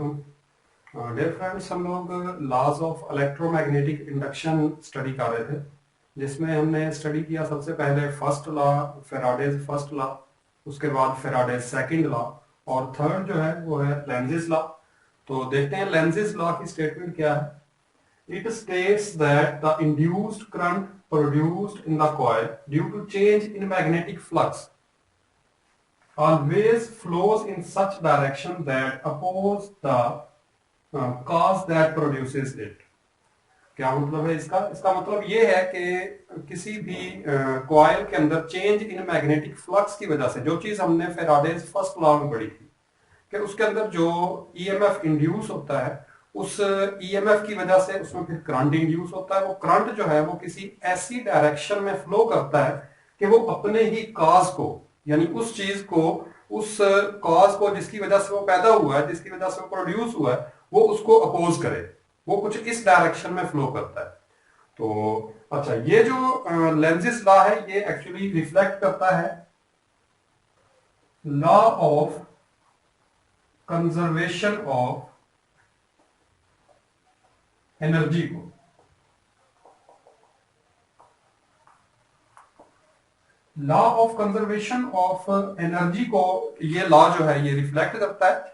वालेकुम। Dear friends, हम लोग laws of electromagnetic induction study कर रहे थे, जिसमें हमने स्टडी किया सबसे पहले first law, Faraday's first law, उसके बाद फेराडेज सेकंड लॉ, और थर्ड जो है वो है लेंजिस लॉ। तो देखते हैं लेंजिस लॉ की स्टेटमेंट क्या है। It states that the induced current produced in the coil due to change in magnetic flux always flows in such direction that oppose the cause that produces it। क्या मतलब है इसका? इसका मतलब ये है कि किसी भी कॉइल के अंदर चेंज इन मैग्नेटिक फ्लक्स की वजह से, जो चीज हमने फेराडेज फर्स्ट लॉ में पढ़ी थी कि उसके अंदर जो ईएमएफ इंड्यूस होता है, उस ईएमएफ की वजह से उसमें फिर करंट इंड्यूस होता है। वो करंट जो है वो किसी ऐसी डायरेक्शन में फ्लो करता है कि वो अपने ही कॉज को, यानी उस चीज को, उस कॉज को जिसकी वजह से वो पैदा हुआ है, जिसकी वजह से वो प्रोड्यूस हुआ है, वो उसको अपोज करे। वो कुछ इस डायरेक्शन में फ्लो करता है। तो अच्छा, ये जो लेंजिस लॉ है ये एक्चुअली रिफ्लेक्ट करता है law of conservation of energy को। Law of conservation of energy को ये लॉ जो है ये रिफ्लेक्ट करता है।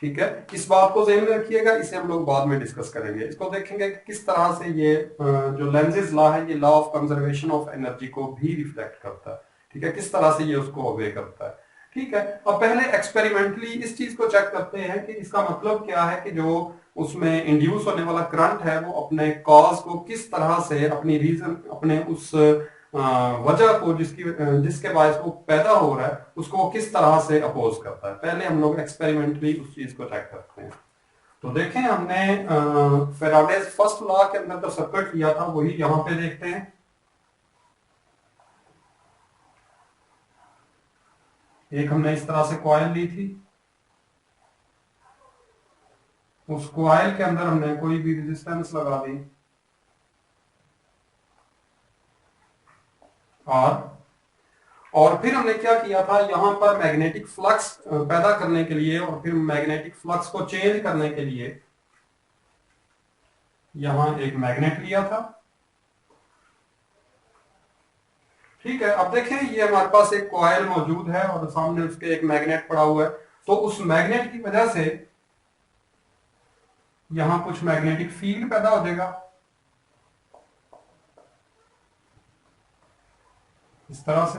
ठीक है, इस बात को ध्यान में रखिएगा, इसे हम लोग बाद में डिस्कस करेंगे। इसको देखेंगे कि किस तरह से ये जो लेंजिस लॉ है ये law of conservation of energy को भी रिफ्लेक्ट करता है। ठीक है, किस तरह से ये उसको ओबे करता है। ठीक है, अब पहले एक्सपेरिमेंटली इस चीज को चेक करते हैं कि इसका मतलब क्या है कि जो उसमें इंड्यूस होने वाला करंट है वो अपने कॉज को किस तरह से, अपनी रीजन, अपने उस वजह को जिसके बायस वो पैदा हो रहा है, उसको वो किस तरह से अपोज करता है। पहले हम लोग एक्सपेरिमेंटली उस चीज को चेक करते हैं। तो देखें, हमने फेराडेज फर्स्ट लॉ के अंदर जो सर्किट लिया था वही यहां पे देखते हैं। एक हमने इस तरह से कॉइल ली थी, उस कॉइल के अंदर हमने कोई भी रेजिस्टेंस लगा दी, और फिर हमने क्या किया था, यहां पर मैग्नेटिक फ्लक्स पैदा करने के लिए और फिर मैग्नेटिक फ्लक्स को चेंज करने के लिए यहां एक मैग्नेट लिया था। ठीक है, अब देखें ये हमारे पास एक कॉइल मौजूद है और सामने उसके एक मैग्नेट पड़ा हुआ है। तो उस मैग्नेट की वजह से यहां कुछ मैग्नेटिक फील्ड पैदा हो जाएगा इस तरह से।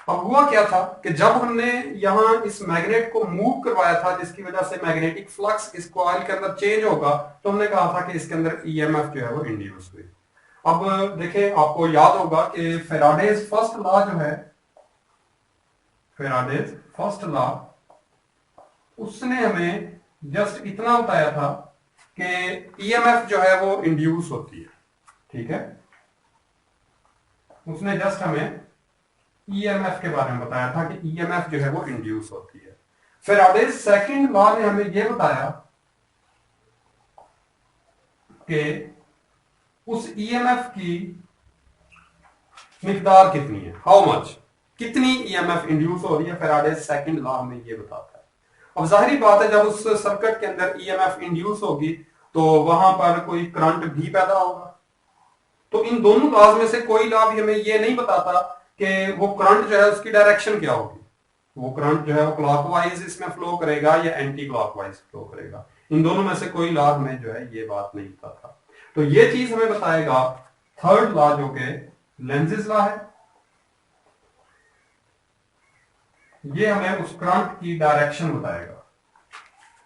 अब हुआ क्या था कि जब हमने यहां इस मैग्नेट को मूव करवाया था, जिसकी वजह से मैग्नेटिक फ्लक्स इस कॉइल के अंदर चेंज होगा, तो हमने कहा था कि इसके अंदर ईएमएफ जो है वो इंड्यूस हुई। अब देखिए, आपको याद होगा कि फेराडेज फर्स्ट लॉ जो है, फेराडेज फर्स्ट लॉ, उसने हमें जस्ट इतना बताया था कि ईएमएफ जो है वो इंड्यूस होती है। ठीक है, उसने जस्ट हमें ईएमएफ के बारे में बताया था कि ईएमएफ जो है वो इंड्यूस होती है। फेराडेज सेकंड लॉ ने हमें यह बताया कि उस ईएमएफ की मिकदार कितनी है, हाउ मच, कितनी ईएमएफ इंड्यूस हो रही है। फेराडेज सेकंड लॉ हमें यह बताता है। अब जाहिर बात है, जब उस सर्किट के अंदर ईएमएफ इंड्यूस होगी तो वहां पर कोई करंट भी पैदा होगा। तो इन दोनों लॉज में से कोई लॉ भी हमें यह नहीं बताता कि वो करंट जो है उसकी डायरेक्शन क्या होगी। वो करंट जो है वो क्लॉकवाइज इसमें फ्लो करेगा या एंटी क्लॉकवाइज फ्लो करेगा। इन दोनों में से कोई लॉ में जो है ये बात नहीं बताता। तो ये चीज हमें बताएगा थर्ड लॉ, जो कि लेंजिस लॉ है। ये हमें उस करंट की डायरेक्शन बताएगा।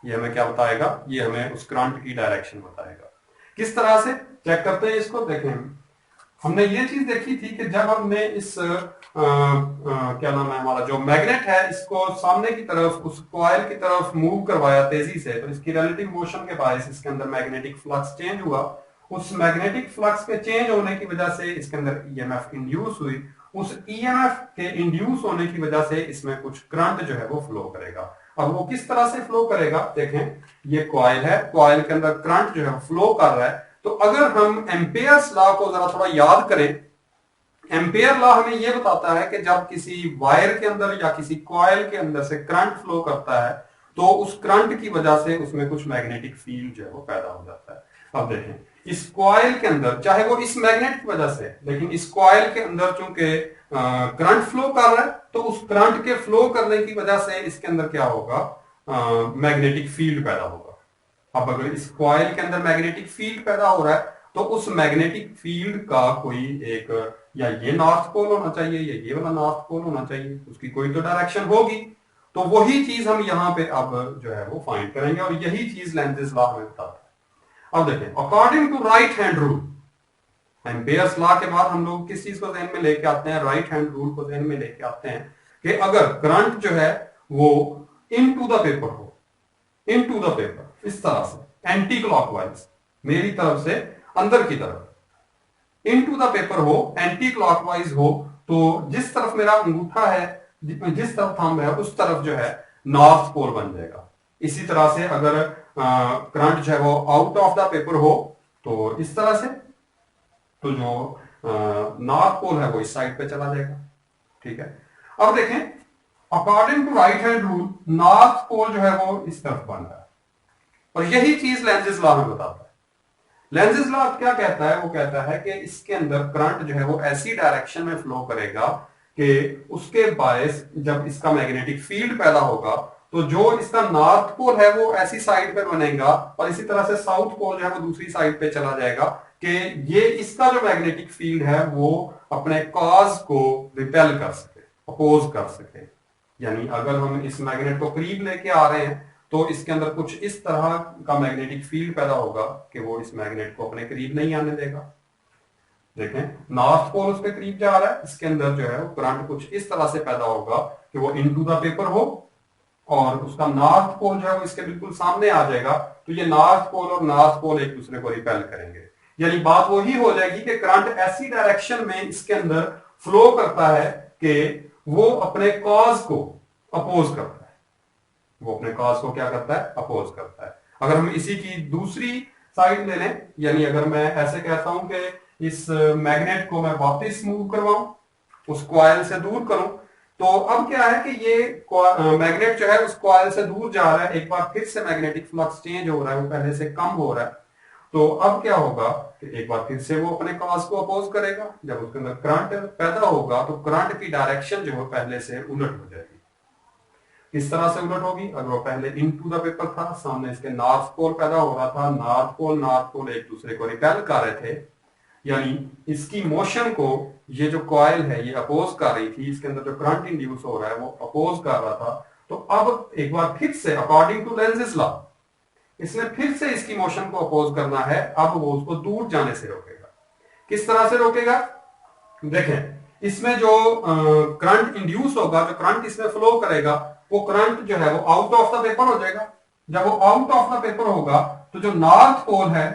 ये हमें क्या बताएगा? ये हमें उस करंट की डायरेक्शन बताएगा। किस तरह से चेक करते हैं इसको? देखें, हमने ये चीज देखी थी कि जब हमने इस क्या नाम है, हमारा जो मैग्नेट है, इसको सामने की तरफ, उस कॉइल की तरफ मूव करवाया तेजी से, तो इसकी रिलेटिव मोशन के बायस इसके अंदर मैग्नेटिक फ्लक्स चेंज हुआ। उस मैग्नेटिक फ्लक्स के चेंज होने की वजह से इसके अंदर ईएमएफ इंड्यूस हुई। उस ईएमएफ के इंड्यूस होने की वजह से इसमें कुछ करंट जो है वो फ्लो करेगा। अब वो किस तरह से फ्लो करेगा? देखें, ये कॉइल है, कॉइल के अंदर करंट जो है फ्लो कर रहा है। तो अगर हम एम्पेयर्स लॉ को जरा थोड़ा याद करें, एम्पेयर लॉ हमें यह बताता है कि जब किसी वायर के अंदर या किसी कॉइल के अंदर से करंट फ्लो करता है तो उस करंट की वजह से उसमें कुछ मैग्नेटिक फील्ड जो है वो पैदा हो जाता है। अब देखें इस कॉइल के अंदर, चाहे वो इस मैग्नेट की वजह से, लेकिन इस कॉइल के अंदर चूंकि करंट फ्लो कर रहा है तो उस करंट के फ्लो करने की वजह से इसके अंदर क्या होगा, मैग्नेटिक फील्ड पैदा होगा। अब अगर इस कॉइल के अंदर मैग्नेटिक फील्ड पैदा हो रहा है तो उस मैग्नेटिक फील्ड का कोई एक, या ये नॉर्थ पोल होना चाहिए या ये वाला नॉर्थ पोल होना चाहिए, उसकी कोई तो डायरेक्शन होगी। तो वही चीज हम यहां पे अब जो है वो फाइंड करेंगे और यही चीज लेंजेस लॉ हमें बताता है। अब देखें, according to right hand rule, Ampere's law के बाद हम लोग किस चीज को ध्यान में लेके आते हैं, राइट हैंड रूल को ध्यान में लेके आते हैं कि अगर करंट जो है वो इनटू द पेपर हो, इनटू द पेपर इस तरह से एंटी क्लॉकवाइज, मेरी तरफ से अंदर की तरफ इनटू द पेपर हो, एंटी क्लॉकवाइज हो, तो जिस तरफ मेरा अंगूठा है, जिस तरफ थंब है उस तरफ जो है नॉर्थ पोल बन जाएगा। इसी तरह से अगर करंट जो है वो आउट ऑफ द पेपर हो तो इस तरह से, तो जो नॉर्थ पोल है वो इस साइड पे चला जाएगा। ठीक है, अब देखें according to right hand rule north pole जो है वो इस तरफ बन रहा है और यही चीज लेंजेस लॉ में बताता है। लेंजेस लॉ क्या कहता है, वो कहता है कि इसके अंदर करंट जो है वो ऐसी डायरेक्शन में फ्लो करेगा कि उसके बायस जब इसका मैग्नेटिक फील्ड पैदा होगा तो जो इसका नॉर्थ पोल है वो ऐसी साइड पे बनेगा और इसी तरह से साउथ पोल जो है वो दूसरी साइड पे चला जाएगा कि ये इसका जो मैग्नेटिक फील्ड है वो अपने कॉज को रिपेल कर सके, अपोज कर सके। यानी अगर हम इस मैग्नेट को करीब लेके आ रहे हैं तो इसके अंदर कुछ इस तरह का मैग्नेटिक फील्ड पैदा होगा कि वो इस मैग्नेट को अपने करीब नहीं आने देगा। देखें नॉर्थ पोल उसके करीब जा रहा है, इसके अंदर जो है वो करंट कुछ इस तरह से पैदा होगा कि वो इनटू द पेपर हो और उसका नॉर्थ पोल जो है वो इसके बिल्कुल सामने आ जाएगा। तो ये नॉर्थ पोल और नॉर्थ पोल एक दूसरे को रिपेल करेंगे, यानी बात वही हो जाएगी कि करंट ऐसी डायरेक्शन में इसके अंदर फ्लो करता है कि वो अपने कॉज को अपोज करता है, वो अपने कॉज को क्या करता है, अपोज करता है। अगर हम इसी की दूसरी साइड ले लें, यानी अगर मैं ऐसे कहता हूं कि इस मैग्नेट को मैं वापस मूव करवाऊं, उस कॉइल से दूर करूं, तो अब क्या है कि ये मैग्नेट जो है उस कॉइल से दूर जा रहा है, एक बार फिर से मैग्नेटिक फ्लक्स चेंज हो रहा है, वो पहले से कम हो रहा है। तो अब क्या होगा कि एक बार फिर से वो अपने कॉज को अपोज करेगा। जब उसके अंदर करंट पैदा होगा तो करंट की डायरेक्शन जो है पहले से उलट हो जाएगी। किस तरह से उलट होगी, अगर वो पहले इनटू द पेपर था, सामने इसके नॉर्थ पोल पैदा हो रहा था, नॉर्थ पोल एक दूसरे को रिपेल कर रहे थे, यानी इसकी मोशन को ये जो कॉइल है ये अपोज कर रही थी, इसके अंदर जो करंट इंड्यूस हो रहा है वो अपोज कर रहा था। तो अब एक बार फिर से अकॉर्डिंग टू लेंजेस लॉ इसने फिर से इसकी मोशन को अपोज करना है। अब वो उसको दूर जाने से रोकेगा। किस तरह से रोकेगा, देखें इसमें जो करंट इंड्यूस होगा, जो करंट इसमें फ्लो करेगा, वो करंट जो है वो आउट ऑफ द पेपर हो जाएगा। जब वो आउट ऑफ द पेपर होगा तो जो नॉर्थ पोल है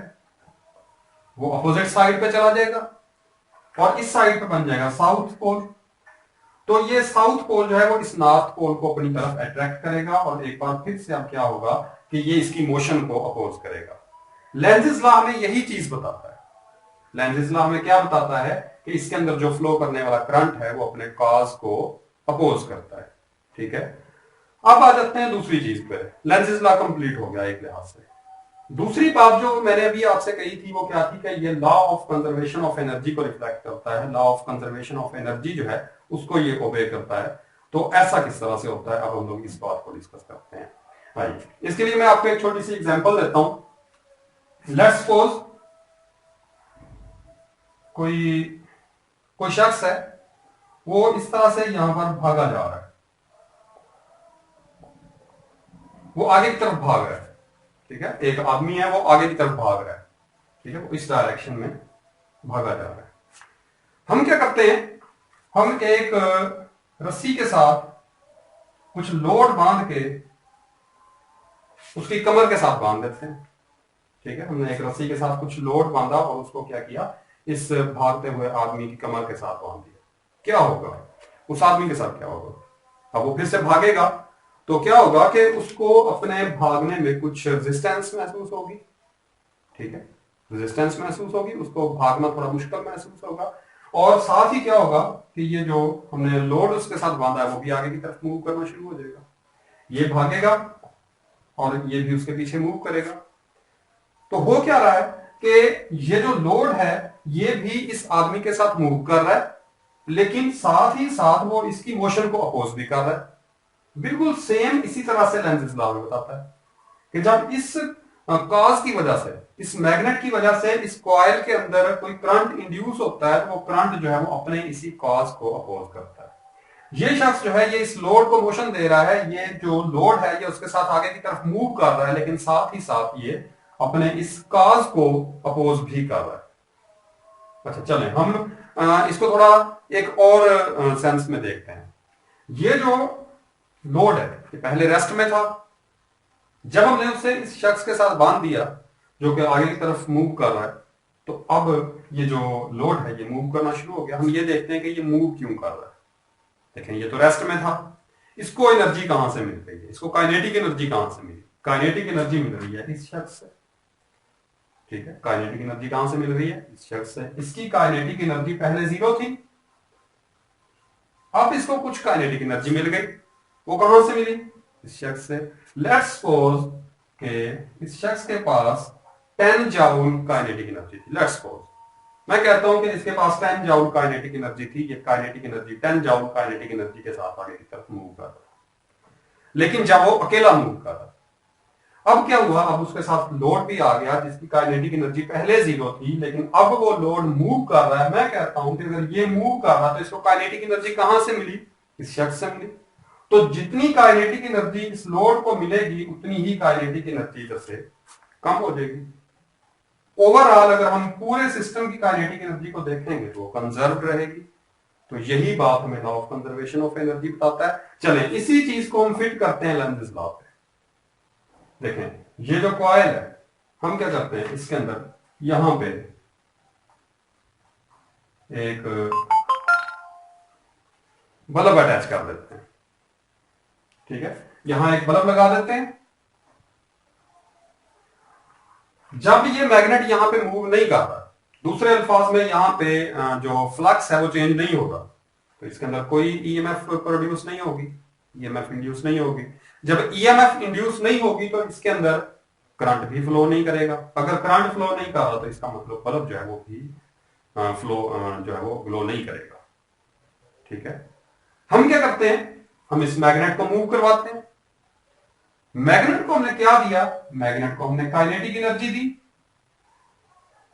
वो अपोजिट साइड पे चला जाएगा और इस साइड पे बन जाएगा साउथ पोल। तो ये साउथ पोल जो है वो इस नॉर्थ पोल को अपनी तरफ अट्रैक्ट करेगा और एक बार फिर से अब क्या होगा कि ये इसकी मोशन को अपोज करेगा। लेंजेस लॉ हमें यही चीज बताता है। लेंजेस लॉ हमें क्या बताता है कि इसके अंदर जो फ्लो करने वाला करंट है वो अपने कॉज को अपोज करता है। ठीक है, अब आ जाते हैं दूसरी चीज पे। लेंजेस लॉ कंप्लीट हो गया एक लिहाज से। दूसरी बात जो मैंने अभी आपसे कही थी वो क्या थी कि ये law of conservation of energy को रिफ्लेक्ट करता है। Law of conservation of energy जो है उसको ये ओबे करता है। तो ऐसा किस तरह से होता है, अब हम लोग इस बात को डिस्कस करते हैं। भाई इसके लिए मैं आपको एक छोटी सी एग्जांपल देता हूं। लेट्स सपोज कोई शख्स है, वो इस तरह से यहां पर भागा जा रहा है, वो आगे की तरफ भाग रहा है। ठीक है, एक आदमी है वो आगे की तरफ भाग रहा है। ठीक है, वो इस डायरेक्शन में भागा जा रहा है। हम क्या करते हैं, हम एक रस्सी के साथ कुछ लोड बांध के उसकी कमर के साथ बांध देते हैं। ठीक है, हमने एक रस्सी के साथ कुछ लोड बांधा और उसको क्या किया, इस भागते हुए आदमी की कमर के साथ बांध दिया। क्या होगा, उस आदमी के साथ क्या होगा, अब वो फिर से भागेगा तो क्या होगा कि उसको अपने भागने में कुछ रेजिस्टेंस महसूस होगी। ठीक है, रेजिस्टेंस महसूस होगी, उसको भागना थोड़ा मुश्किल महसूस होगा। और साथ ही क्या होगा कि ये जो हमने लोड उसके साथ बांधा है वो भी आगे की तरफ मूव करना शुरू हो जाएगा, ये भागेगा और ये भी उसके पीछे मूव करेगा। तो हो क्या रहा है कि ये जो लोड है ये भी इस आदमी के साथ मूव कर रहा है, लेकिन साथ ही साथ वो इसकी मोशन को अपोज भी कर रहा है। बिल्कुल सेम इसी तरह से लेंज़ेस लॉ में बताता है कि जब इस कॉज की वजह से, इस मैग्नेट की वजह से इस कॉइल के अंदर कोई करंट इंड्यूस होता है तो वो करंट जो है वो अपने इसी कॉज को अपोज करता है। ये शख्स जो है ये इस लोड को मोशन दे रहा है, ये जो लोड है ये उसके साथ आगे की तरफ मूव कर रहा है, लेकिन साथ ही साथ ये अपने इस कॉज को अपोज भी कर रहा है। अच्छा चलें हम इसको थोड़ा एक और सेंस में देखते हैं। ये जो लोड है ये पहले रेस्ट में था, जब हमने उसे इस शख्स के साथ बांध दिया जो कि आगे की तरफ मूव कर रहा है, तो अब ये जो लोड है ये मूव करना शुरू हो गया। हम ये देखते हैं कि ये मूव क्यों कर रहा है। देखें ये तो रेस्ट में था, इसको एनर्जी कहां से मिल रही है, इसको काइनेटिक एनर्जी कहां से मिली, काइनेटिक एनर्जी मिल रही है इस शख्स से। ठीक है, काइनेटिक एनर्जी कहां से मिल रही है, इस शख्स से। इसकी काइनेटिक एनर्जी पहले 0 थी, अब इसको कुछ काइनेटिक एनर्जी मिल गई। वो कहां से मिली, इस शख्स से। लेट्स सपोज के इस शख्स के पास 10 जाउल काइनेटिक एनर्जी थी। लेट्स सपोज मैं कहता हूं कि इसके पास 10 जाउल काइनेटिक एनर्जी थी। ये kinetic energy 10 joule kinetic energy के साथ आगे की तरफ मूव कर रहा है, लेकिन जब वो अकेला मूव कर रहा है, अब क्या हुआ, अब उसके साथ लोड भी आ गया जिसकी काइनेटिक एनर्जी पहले 0 थी, लेकिन अब वो लोड मूव कर रहा है। मैं कहता हूं कि अगर ये मूव कर रहा है तो इसको काइनेटिक एनर्जी कहां से मिली, इस शख्स से मिली। तो जितनी काइनेटिक एनर्जी इस लोड को मिलेगी उतनी ही काइनेटिक एनर्जी इधर से कम हो जाएगी। ओवरऑल अगर हम पूरे सिस्टम की काइनेटिक एनर्जी को देखेंगे तो वो कंजर्व रहेगी। तो यही बात हमें law of conservation of energy बताता है। चलें इसी चीज को हम फिट करते हैं लेंज़ेस लॉ पे। देखें ये जो कॉइल है हम क्या करते हैं, इसके अंदर यहां पे एक बल्ब अटैच कर देते हैं। ठीक है, यहां एक बल्ब लगा देते हैं। जब ये मैग्नेट यहां पे मूव नहीं कर रहा, दूसरे अल्फाज में यहां पे जो फ्लक्स है वो चेंज नहीं होगा, तो इसके अंदर कोई ईएमएफ प्रोड्यूस नहीं होगी, ईएमएफ इंड्यूस नहीं होगी। जब ईएमएफ इंड्यूस नहीं होगी तो इसके अंदर करंट भी फ्लो नहीं करेगा। अगर करंट फ्लो नहीं कर रहा तो इसका मतलब बल्ब जो है वो भी फ्लो जो है वो ग्लो नहीं करेगा। ठीक है, हम क्या करते हैं, हम इस मैग्नेट को मूव करवाते हैं। मैग्नेट को हमने क्या दिया, मैग्नेट को हमने काइनेटिक एनर्जी दी,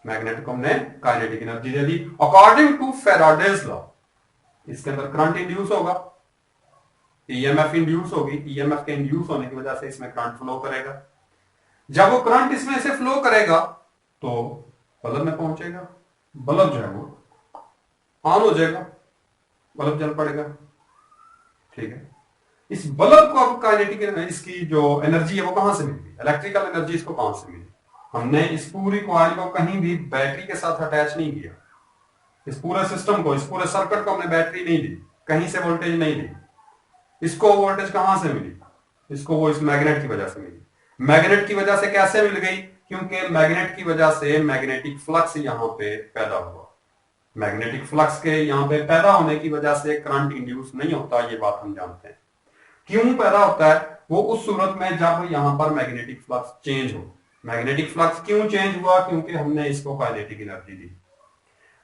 मैग्नेट को हमने काइनेटिक एनर्जी दे दी। अकॉर्डिंग टू फैराडेज लॉ इसके अंदर करंट इंड्यूस होगा, ईएमएफ इंड्यूस होगी, ईएमएफ के इंड्यूस होने की वजह से इसमें करंट फ्लो करेगा। जब वो करंट इसमें से फ्लो करेगा तो बल्ब में पहुंचेगा, बल्ब जो है वो ऑन हो जाएगा, बल्ब जल पड़ेगा। ठीक है, इस बल्ब को अब काइनेटिक इसकी जो एनर्जी है वो कहां से मिली, इलेक्ट्रिकल एनर्जी इसको कहां से मिली। हमने इस पूरी कॉइल को कहीं भी बैटरी के साथ अटैच नहीं किया, इस पूरे सिस्टम को, इस पूरे सर्किट को हमने बैटरी नहीं दी, कहीं से वोल्टेज नहीं दी। इसको वोल्टेज कहां से मिली, इसको वो इस मैग्नेट की वजह से मिली। मैग्नेट की वजह से कैसे मिल गई, क्योंकि मैग्नेट की वजह से मैग्नेटिक फ्लक्स यहां पे पैदा हुआ। मैग्नेटिक फ्लक्स के यहां पे पैदा होने की वजह से करंट इंड्यूस नहीं होता, ये बात हम जानते हैं। क्यों पैदा होता है, वो उस सूरत में जब यहां पर मैग्नेटिक फ्लक्स चेंज हो। मैग्नेटिक फ्लक्स क्यों चेंज हुआ, क्योंकि हमने इसको काइनेटिक एनर्जी दी।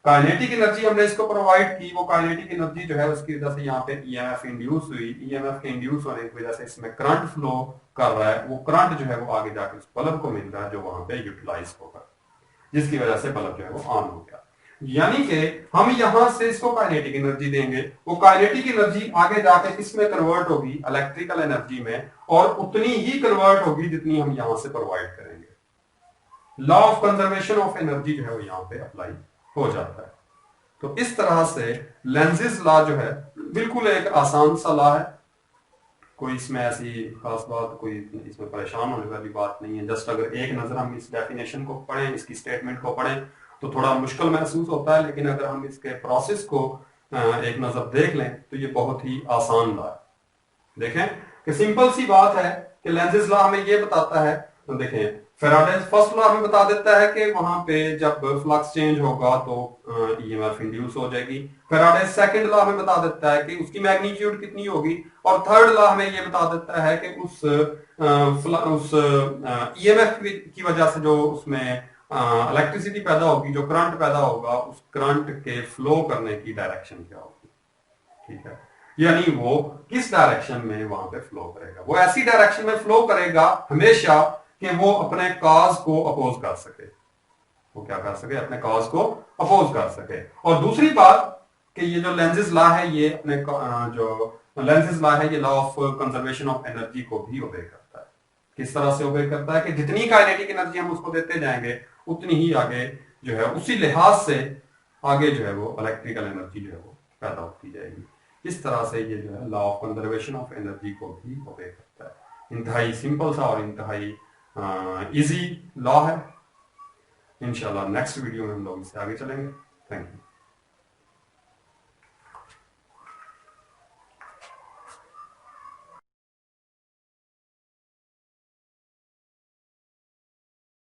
काइनेटिक एनर्जी हमने इसको प्रोवाइड की, वो काइनेटिक एनर्जी जो है उसकी वजह से यहाँ पे ईएमएफ इंड्यूस हुई, ईएमएफ के इंड्यूस होने की वजह से इसमें करंट फ्लो कर रहा है। वो करंट जो है वो आगे जाकर उस बल्ब को मिल रहा है जो वहां पे यूटिलाइज होगा, जिसकी वजह से बल्ब जो है वो ऑन हो गया। यानी कि हम यहां से इसको काइनेटिक एनर्जी देंगे, वो काइनेटिक एनर्जी आगे जाके किसमें कन्वर्ट होगी, इलेक्ट्रिकल एनर्जी में, और उतनी ही कन्वर्ट होगी जितनी हम यहां से प्रोवाइड करेंगे। Law of conservation of energy जो है वो यहां पे अप्लाई हो जाता है। तो इस तरह से लेंज़ेस लॉ जो है बिल्कुल एक आसान सा लॉ है, कोई इसमें ऐसी खास बात, कोई इसमें परेशान होने वाली बात नहीं है। जस्ट अगर एक नजर हम इस डेफिनेशन को पढ़ें, इसकी स्टेटमेंट को पढ़ें तो थोड़ा मुश्किल महसूस होता है, लेकिन अगर हम इसके प्रोसेस को एक नजर देख लें तो ये बहुत ही आसान लॉ है। देखें कि सिंपल सी बात है कि लेंज़ेस लॉ हमें ये बताता है तो देखें फैराडेज फर्स्ट लॉ हमें बता देता है कि वहां पे जब फ्लक्स चेंज होगा तो ईएमएफ इंड्यूस हो जाएगी। फैराडेज सेकंड लॉ हमें बता देता है कि उसकी मैग्नीट्यूड कितनी होगी, और थर्ड लॉ हमें ये बता देता है कि उस ईएमएफ की वजह से जो उसमें इलेक्ट्रिसिटी पैदा होगी, जो करंट पैदा होगा, उस करंट के फ्लो करने की डायरेक्शन क्या होगी। ठीक है, यानी वो किस डायरेक्शन में वहां पे फ्लो करेगा। वो ऐसी डायरेक्शन में फ्लो करेगा हमेशा कि वो अपने कॉज को अपोज कर सके। वो क्या कर सके, अपने कॉज को अपोज कर सके। और दूसरी बात कि ये जो लेंजेस लॉ है, ये अपने जो लेंजेस लॉ है, ये law of conservation of energy को भी ओबे करता है। किस तरह से ओबे करता है कि जितनी काइनेटिक एनर्जी हम उसको देते जाएंगे उतनी ही आगे जो है उसी लिहाज से आगे जो है वो इलेक्ट्रिकल एनर्जी जो है वो पैदा होती जाएगी। इस तरह से ये जो है law of conservation of energy को भी ओबे करता है। इंतहाई सिंपल सा और इंतहाई इजी लॉ है। इंशाल्लाह नेक्स्ट वीडियो में हम लोग इससे आगे चलेंगे। Thank you.